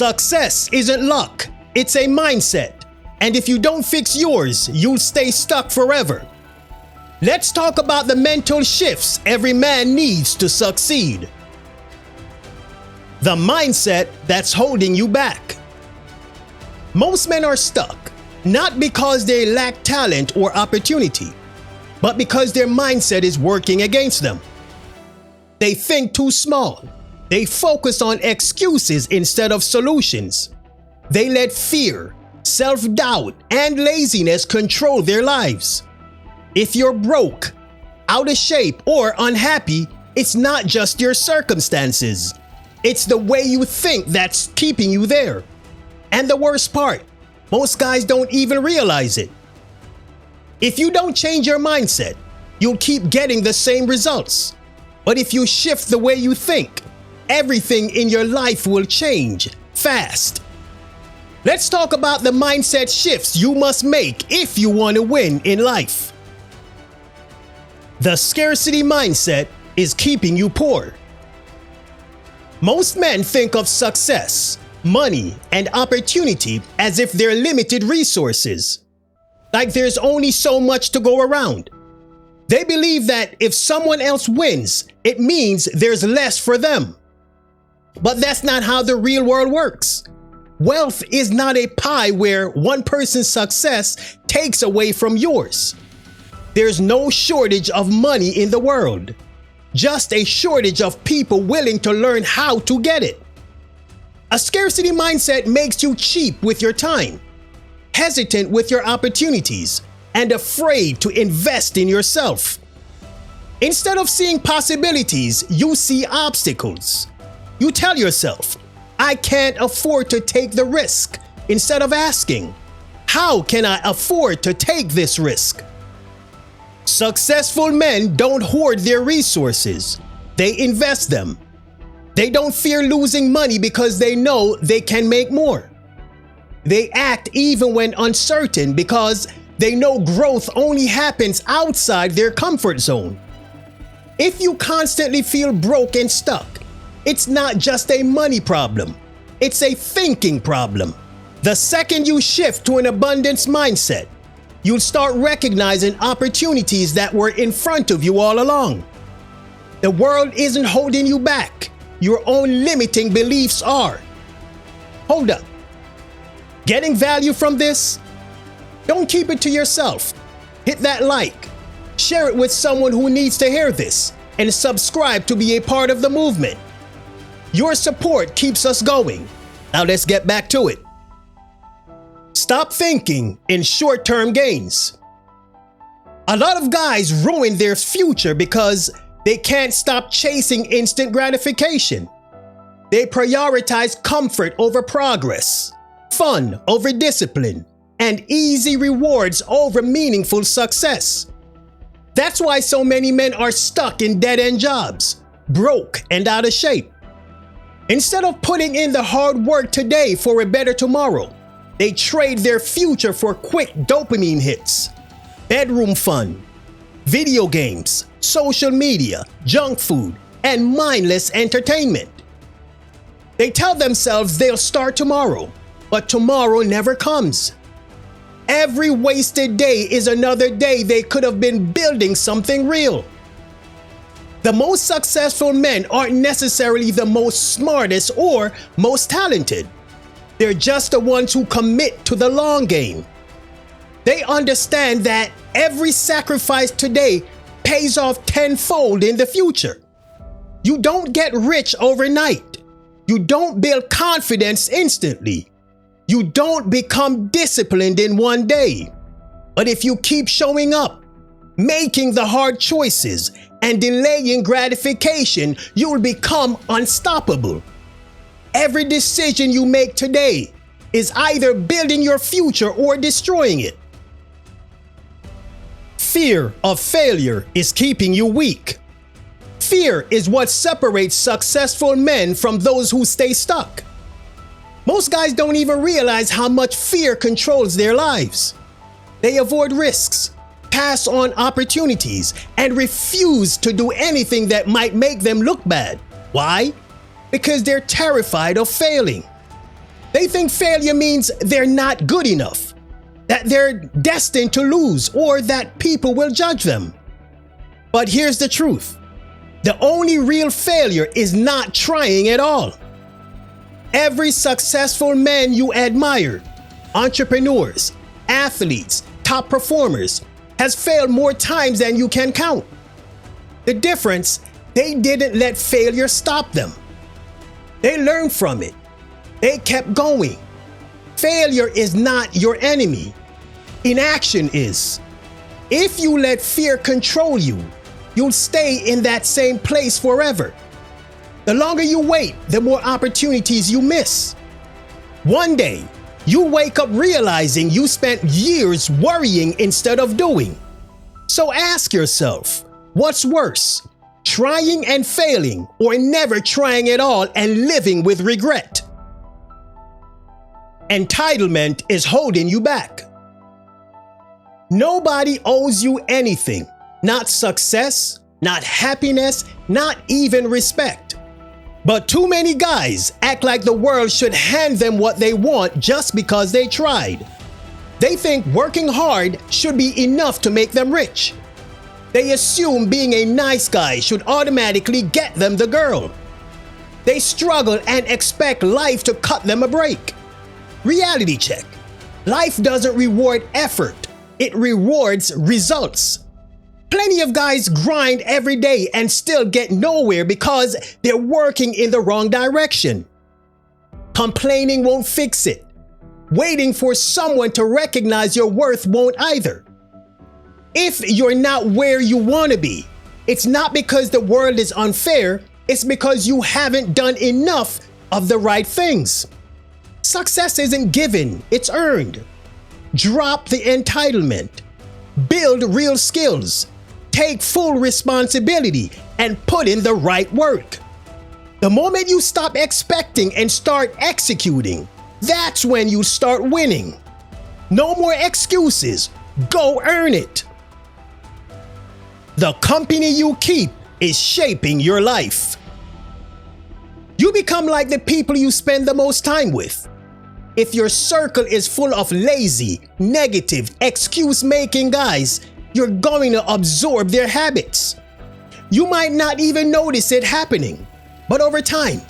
Success isn't luck, it's a mindset. And if you don't fix yours, you'll stay stuck forever. Let's talk about the mental shifts every man needs to succeed. The mindset that's holding you back. Most men are stuck, not because they lack talent or opportunity, but because their mindset is working against them. They think too small. They focus on excuses instead of solutions. They let fear, self-doubt, and laziness control their lives. If you're broke, out of shape, or unhappy, it's not just your circumstances. It's the way you think that's keeping you there. And the worst part, most guys don't even realize it. If you don't change your mindset, you'll keep getting the same results. But if you shift the way you think, everything in your life will change fast. Let's talk about the mindset shifts you must make if you want to win in life. The scarcity mindset is keeping you poor. Most men think of success, money, and opportunity as if they're limited resources. Like there's only so much to go around. They believe that if someone else wins, it means there's less for them. But that's not how the real world works. Wealth is not a pie where one person's success takes away from yours. There's no shortage of money in the world, just a shortage of people willing to learn how to get it. A scarcity mindset makes you cheap with your time, hesitant with your opportunities, and afraid to invest in yourself. Instead of seeing possibilities, you see obstacles. You tell yourself, I can't afford to take the risk, instead of asking, how can I afford to take this risk? Successful men don't hoard their resources. They invest them. They don't fear losing money because they know they can make more. They act even when uncertain because they know growth only happens outside their comfort zone. If you constantly feel broke and stuck, it's not just a money problem. It's a thinking problem. The second you shift to an abundance mindset, you'll start recognizing opportunities that were in front of you all along. The world isn't holding you back. Your own limiting beliefs are. Hold up. Getting value from this? Don't keep it to yourself. Hit that like, share it with someone who needs to hear this, and subscribe to be a part of the movement. Your support keeps us going. Now let's get back to it. Stop thinking in short-term gains. A lot of guys ruin their future because they can't stop chasing instant gratification. They prioritize comfort over progress, fun over discipline, and easy rewards over meaningful success. That's why so many men are stuck in dead-end jobs, broke and out of shape. Instead of putting in the hard work today for a better tomorrow, they trade their future for quick dopamine hits, bedroom fun, video games, social media, junk food, and mindless entertainment. They tell themselves they'll start tomorrow, but tomorrow never comes. Every wasted day is another day they could have been building something real. The most successful men aren't necessarily the most smartest or most talented. They're just the ones who commit to the long game. They understand that every sacrifice today pays off tenfold in the future. You don't get rich overnight. You don't build confidence instantly. You don't become disciplined in one day. But if you keep showing up, making the hard choices, and delaying gratification, you'll become unstoppable. Every decision you make today is either building your future or destroying it. Fear of failure is keeping you weak. Fear is what separates successful men from those who stay stuck. Most guys don't even realize how much fear controls their lives. They avoid risks, pass on opportunities, and refuse to do anything that might make them look bad. Why? Because they're terrified of failing. They think failure means they're not good enough, that they're destined to lose, or that people will judge them. But here's the truth. The only real failure is not trying at all. Every successful man you admire, entrepreneurs, athletes, top performers, has failed more times than you can count. The difference, they didn't let failure stop them. They learned from it. They kept going. Failure is not your enemy. Inaction is. If you let fear control you, you'll stay in that same place forever. The longer you wait, the more opportunities you miss. One day, you wake up realizing you spent years worrying instead of doing. So ask yourself, what's worse, trying and failing, or never trying at all and living with regret? Entitlement is holding you back. Nobody owes you anything, not success, not happiness, not even respect. But too many guys act like the world should hand them what they want just because they tried. They think working hard should be enough to make them rich. They assume being a nice guy should automatically get them the girl. They struggle and expect life to cut them a break. Reality check. Life doesn't reward effort, it rewards results. Plenty of guys grind every day and still get nowhere because they're working in the wrong direction. Complaining won't fix it. Waiting for someone to recognize your worth won't either. If you're not where you want to be, it's not because the world is unfair, it's because you haven't done enough of the right things. Success isn't given, it's earned. Drop the entitlement. Build real skills. Take full responsibility and put in the right work. The moment you stop expecting and start executing, that's when you start winning. No more excuses. Go earn it. The company you keep is shaping your life. You become like the people you spend the most time with. If your circle is full of lazy, negative, excuse-making guys, you're going to absorb their habits. You might not even notice it happening, but over time,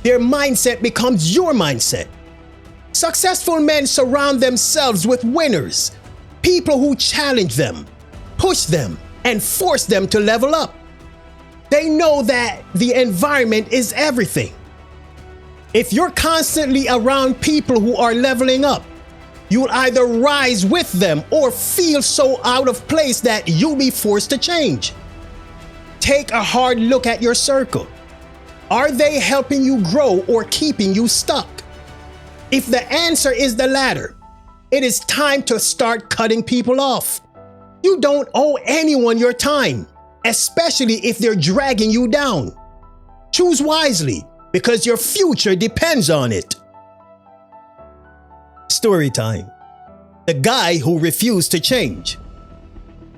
their mindset becomes your mindset. Successful men surround themselves with winners, people who challenge them, push them, and force them to level up. They know that the environment is everything. If you're constantly around people who are leveling up, you'll either rise with them or feel so out of place that you'll be forced to change. Take a hard look at your circle. Are they helping you grow or keeping you stuck? If the answer is the latter, it is time to start cutting people off. You don't owe anyone your time, especially if they're dragging you down. Choose wisely, because your future depends on it. Story time. The guy who refused to change.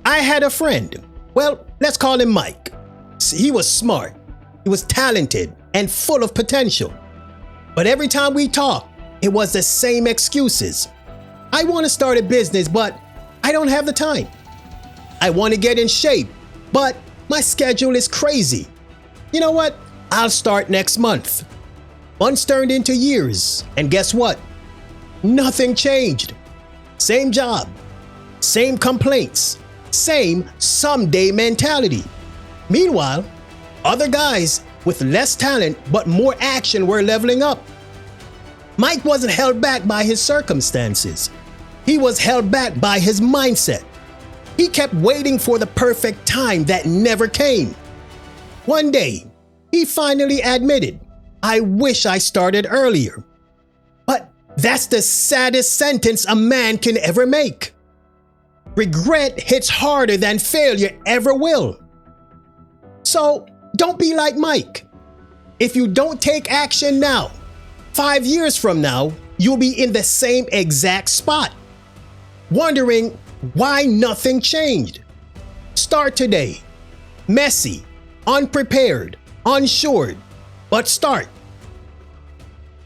I had a friend. Well, let's call him Mike. He was smart. He was talented and full of potential. But every time we talked, it was the same excuses. I want to start a business, but I don't have the time. I want to get in shape, but my schedule is crazy. You know what? I'll start next month. Months turned into years, and guess what? Nothing changed. Same job, same complaints, same someday mentality. Meanwhile, other guys with less talent but more action were leveling up. Mike wasn't held back by his circumstances. He was held back by his mindset. He kept waiting for the perfect time that never came. One day, he finally admitted, "I wish I started earlier." But that's the saddest sentence a man can ever make. Regret hits harder than failure ever will. So don't be like Mike. If you don't take action now, 5 years from now, you'll be in the same exact spot, wondering why nothing changed. Start today. Messy, unprepared, unsure, but start.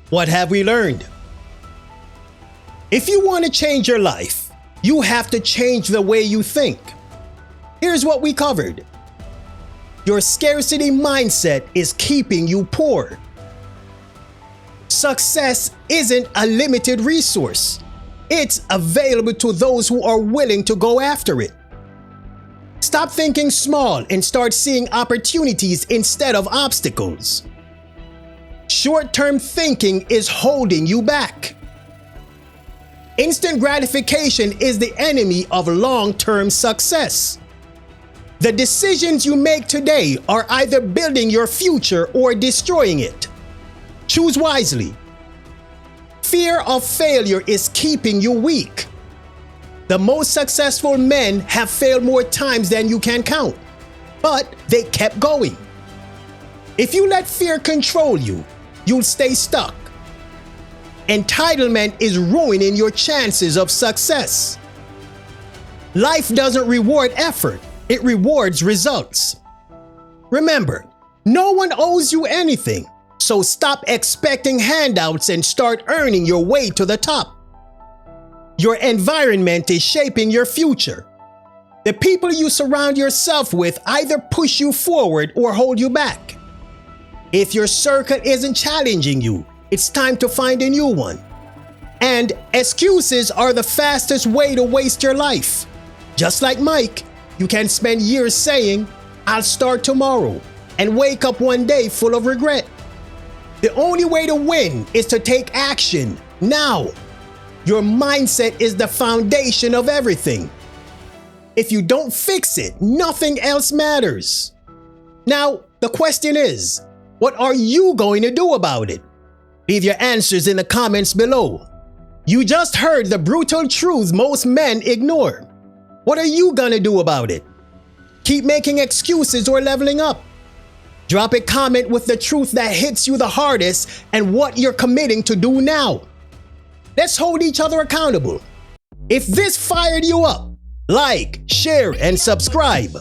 What have we learned? If you want to change your life, you have to change the way you think. Here's what we covered. Your scarcity mindset is keeping you poor. Success isn't a limited resource. It's available to those who are willing to go after it. Stop thinking small and start seeing opportunities instead of obstacles. Short-term thinking is holding you back. Instant gratification is the enemy of long-term success. The decisions you make today are either building your future or destroying it. Choose wisely. Fear of failure is keeping you weak. The most successful men have failed more times than you can count, but they kept going. If you let fear control you, you'll stay stuck. Entitlement is ruining your chances of success. Life doesn't reward effort, it rewards results. Remember, no one owes you anything, so stop expecting handouts and start earning your way to the top. Your environment is shaping your future. The people you surround yourself with either push you forward or hold you back. If your circle isn't challenging you, it's time to find a new one. And excuses are the fastest way to waste your life. Just like Mike, you can spend years saying, "I'll start tomorrow," and wake up one day full of regret. The only way to win is to take action now. Your mindset is the foundation of everything. If you don't fix it, nothing else matters. Now, the question is, what are you going to do about it? Leave your answers in the comments below. You just heard the brutal truth most men ignore. What are you gonna do about it? Keep making excuses or leveling up? Drop a comment with the truth that hits you the hardest and what you're committing to do now. Let's hold each other accountable. If this fired you up, like, share, and subscribe.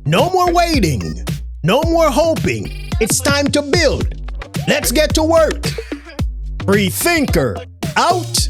No more waiting. No more hoping. It's time to build. Let's get to work. Free thinker out.